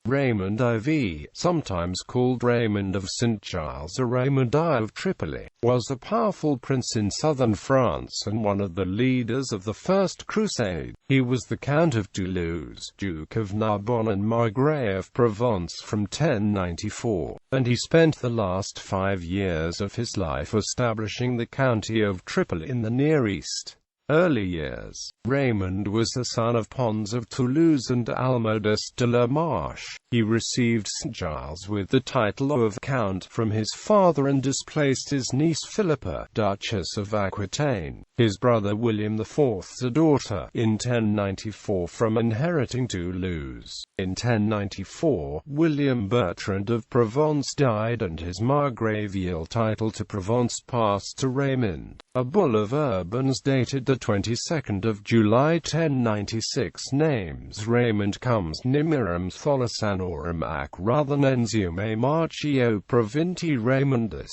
Raymond IV, sometimes called Raymond of Saint-Gilles or Raymond I of Tripoli, was a powerful prince in southern France and one of the leaders of the First Crusade. He was the Count of Toulouse, Duke of Narbonne and Margrave of Provence from 1094, and he spent the last 5 years of his life establishing the County of Tripoli in the Near East. Early years. Raymond was the son of Pons of Toulouse and Almodus de la Marche. He received Saint-Gilles with the title of Count from his father and displaced his niece Philippa, Duchess of Aquitaine, his brother William IV's daughter, in 1094 from inheriting Toulouse. In 1094, William Bertrand of Provence died and his Margravial title to Provence passed to Raymond. A bull of Urbans dated the 22nd of July 1096 names Raymond comes nimirum Tholasanorum ac Rathanensium Marchio Provinti Raymondus.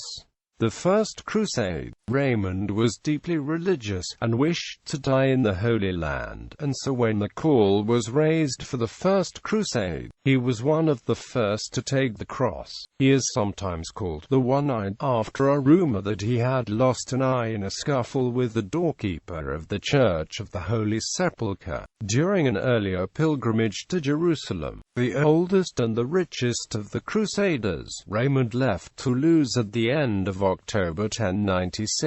The First Crusade. Raymond was deeply religious, and wished to die in the Holy Land, and so when the call was raised for the First Crusade, he was one of the first to take the cross. He is sometimes called the One-Eyed, after a rumor that he had lost an eye in a scuffle with the doorkeeper of the Church of the Holy Sepulchre, during an earlier pilgrimage to Jerusalem. The oldest and the richest of the Crusaders, Raymond left Toulouse at the end of October 1096,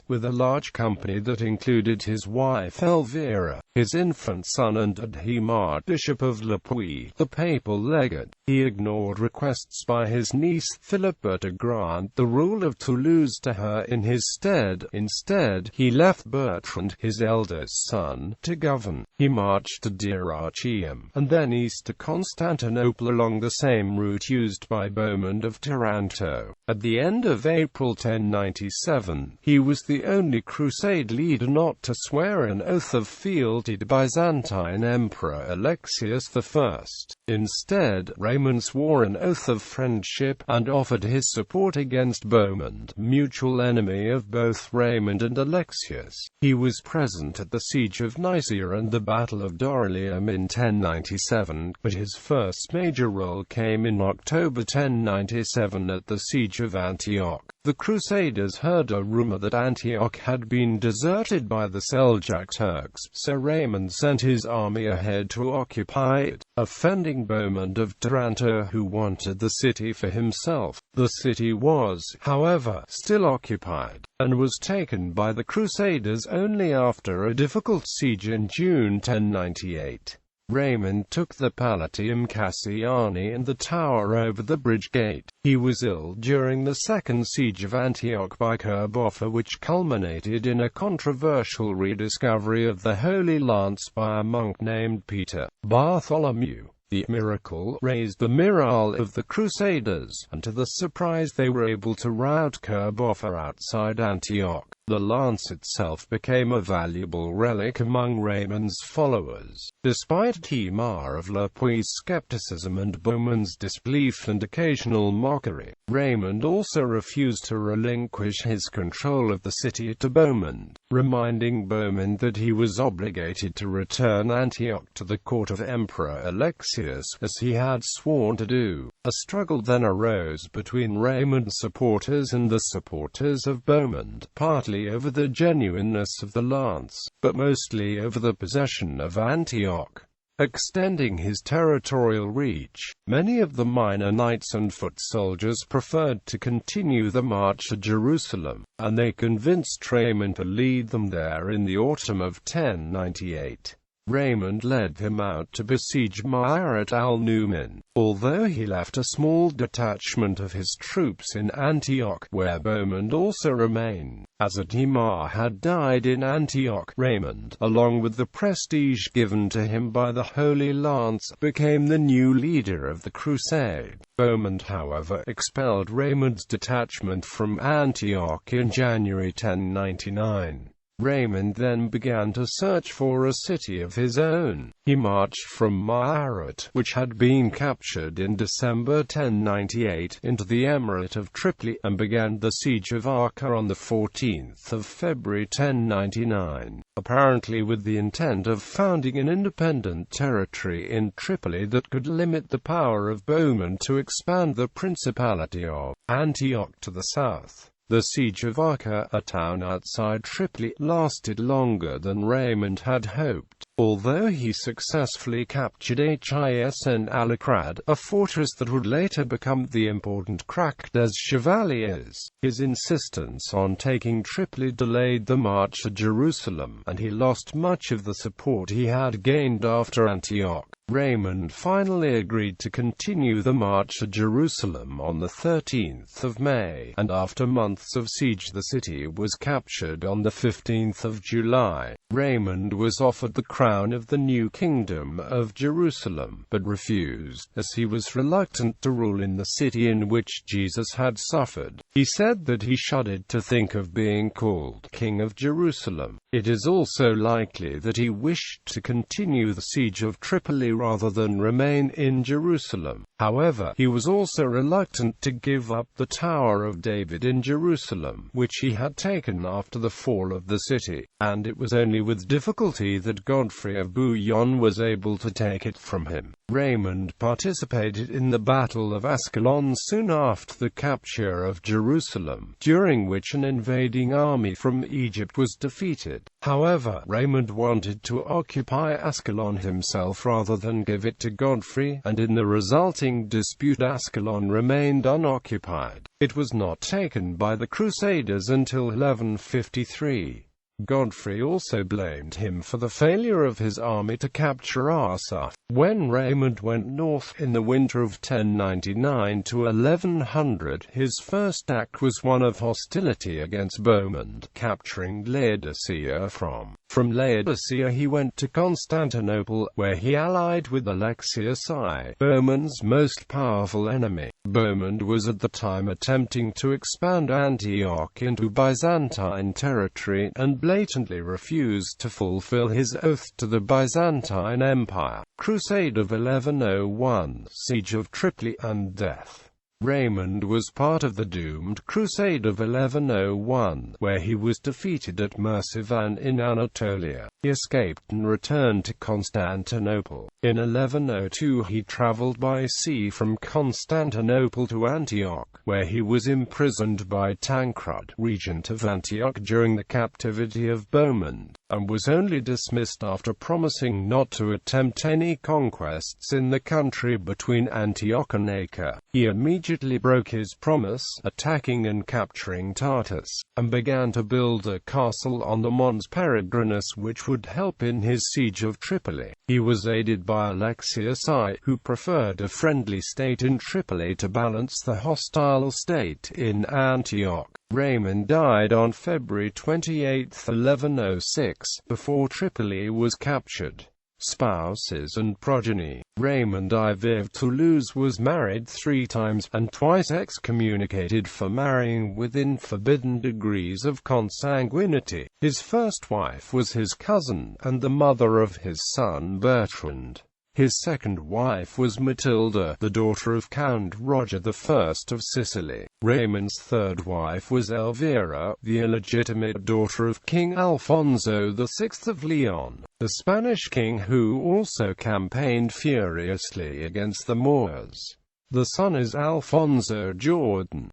with a large company that included his wife Elvira, his infant son and Adhemar, Bishop of Le Puy, the papal legate. He ignored requests by his niece Philippa to grant the rule of Toulouse to her in his stead. Instead, he left Bertrand, his eldest son, to govern. He marched to Dyrrhachium, and then east to Constantinople along the same route used by Raymond of Taranto. At the end of April 1097, he was the only crusade leader not to swear an oath of fealty to Byzantine Emperor Alexius I. Instead, Raymond swore an oath of friendship, and offered his support against Beaumont, mutual enemy of both Raymond and Alexius. He was present at the siege of Nicaea and the Battle of Dorylaeum in 1097, but his first major role came in October 1097 at the siege of Antioch. The Crusaders heard a rumor that Antioch had been deserted by the Seljuk Turks, so Raymond sent his army ahead to occupy it, offending Beaumont of Taranto, who wanted the city for himself. The city was, however, still occupied, and was taken by the Crusaders only after a difficult siege in June 1098. Raymond took the Palatium Cassiani and the tower over the bridge gate. He was ill during the second siege of Antioch by Kerbofer, which culminated in a controversial rediscovery of the Holy Lance by a monk named Peter Bartholomew. The miracle raised the morale of the Crusaders, and to the surprise they were able to rout Kerbofer outside Antioch. The lance itself became a valuable relic among Raymond's followers. Despite Adhemar of Le Puy's skepticism and Beaumont's disbelief and occasional mockery, Raymond also refused to relinquish his control of the city to Beaumont, reminding Beaumont that he was obligated to return Antioch to the court of Emperor Alexius, as he had sworn to do. A struggle then arose between Raymond's supporters and the supporters of Beaumont, partly over the genuineness of the lance, but mostly over the possession of Antioch. Extending his territorial reach, many of the minor knights and foot soldiers preferred to continue the march to Jerusalem, and they convinced Raymond to lead them there in the autumn of 1098. Raymond led them out to besiege Ma'arat al-Numan, although he left a small detachment of his troops in Antioch, where Beaumont also remained. As Adhemar had died in Antioch, Raymond, along with the prestige given to him by the Holy Lance, became the new leader of the crusade. Beaumont, however, expelled Raymond's detachment from Antioch in January 1099. Raymond then began to search for a city of his own. He marched from Maharat, which had been captured in December 1098, into the Emirate of Tripoli, and began the siege of Acre on the 14th of February 1099, apparently with the intent of founding an independent territory in Tripoli that could limit the power of Bohemond to expand the Principality of Antioch to the south. The siege of Acre, a town outside Tripoli, lasted longer than Raymond had hoped. Although he successfully captured Hisn al-Akrad, a fortress that would later become the important Crac des Chevaliers, his insistence on taking Tripoli delayed the march to Jerusalem, and he lost much of the support he had gained after Antioch. Raymond finally agreed to continue the march to Jerusalem on the 13th of May, and after months of siege the city was captured on the 15th of July. Raymond was offered the crown of the new kingdom of Jerusalem, but refused, as he was reluctant to rule in the city in which Jesus had suffered. He said that he shuddered to think of being called King of Jerusalem. It is also likely that he wished to continue the siege of Tripoli rather than remain in Jerusalem. However, he was also reluctant to give up the Tower of David in Jerusalem, which he had taken after the fall of the city, and it was only with difficulty that Godfrey of Bouillon was able to take it from him. Raymond participated in the Battle of Ascalon soon after the capture of Jerusalem, during which an invading army from Egypt was defeated. However, Raymond wanted to occupy Ascalon himself rather than give it to Godfrey, and in the resulting dispute Ascalon remained unoccupied. It was not taken by the Crusaders until 1153. Godfrey also blamed him for the failure of his army to capture Arsa. When Raymond went north in the winter of 1099 to 1100, his first act was one of hostility against Bohemond, capturing Laodicea. From Laodicea he went to Constantinople, where he allied with Alexius I, Bohemond's most powerful enemy. Bohemond was at the time attempting to expand Antioch into Byzantine territory, and blatantly refused to fulfill his oath to the Byzantine Empire. Crusade of 1101, Siege of Tripoli, and death. Raymond was part of the doomed Crusade of 1101, where he was defeated at Mercivan in Anatolia. He escaped and returned to Constantinople. In 1102 he travelled by sea from Constantinople to Antioch, where he was imprisoned by Tancred, regent of Antioch, during the captivity of Bohemond, and was only dismissed after promising not to attempt any conquests in the country between Antioch and Acre. He immediately broke his promise, attacking and capturing Tartus, and began to build a castle on the Mons Peregrinus which would help in his siege of Tripoli. He was aided by Alexius I, who preferred a friendly state in Tripoli to balance the hostile state in Antioch. Raymond died on February 28, 1106, before Tripoli was captured. Spouses and progeny. Raymond IV of Toulouse was married 3 times, and twice excommunicated for marrying within forbidden degrees of consanguinity. His first wife was his cousin, and the mother of his son Bertrand. His second wife was Matilda, the daughter of Count Roger I of Sicily. Raymond's third wife was Elvira, the illegitimate daughter of King Alfonso VI of Leon, the Spanish king who also campaigned furiously against the Moors. The son is Alfonso Jordan.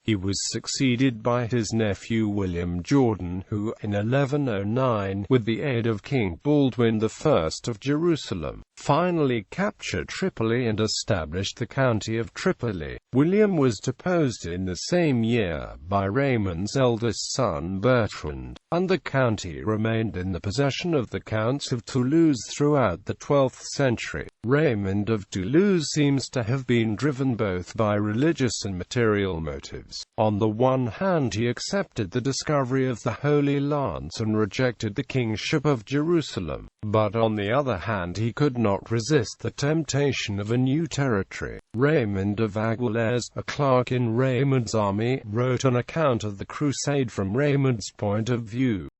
He was succeeded by his nephew William Jordan, who, in 1109, with the aid of King Baldwin I of Jerusalem, finally captured Tripoli and established the County of Tripoli. William was deposed in the same year by Raymond's eldest son Bertrand, and the county remained in the possession of the Counts of Toulouse throughout the 12th century. Raymond of Toulouse seems to have been driven both by religious and material motives. On the one hand, he accepted the discovery of the Holy Lance and rejected the kingship of Jerusalem, but on the other hand he could not resist the temptation of a new territory. Raymond of Aguilers, a clerk in Raymond's army, wrote an account of the crusade from Raymond's point of view.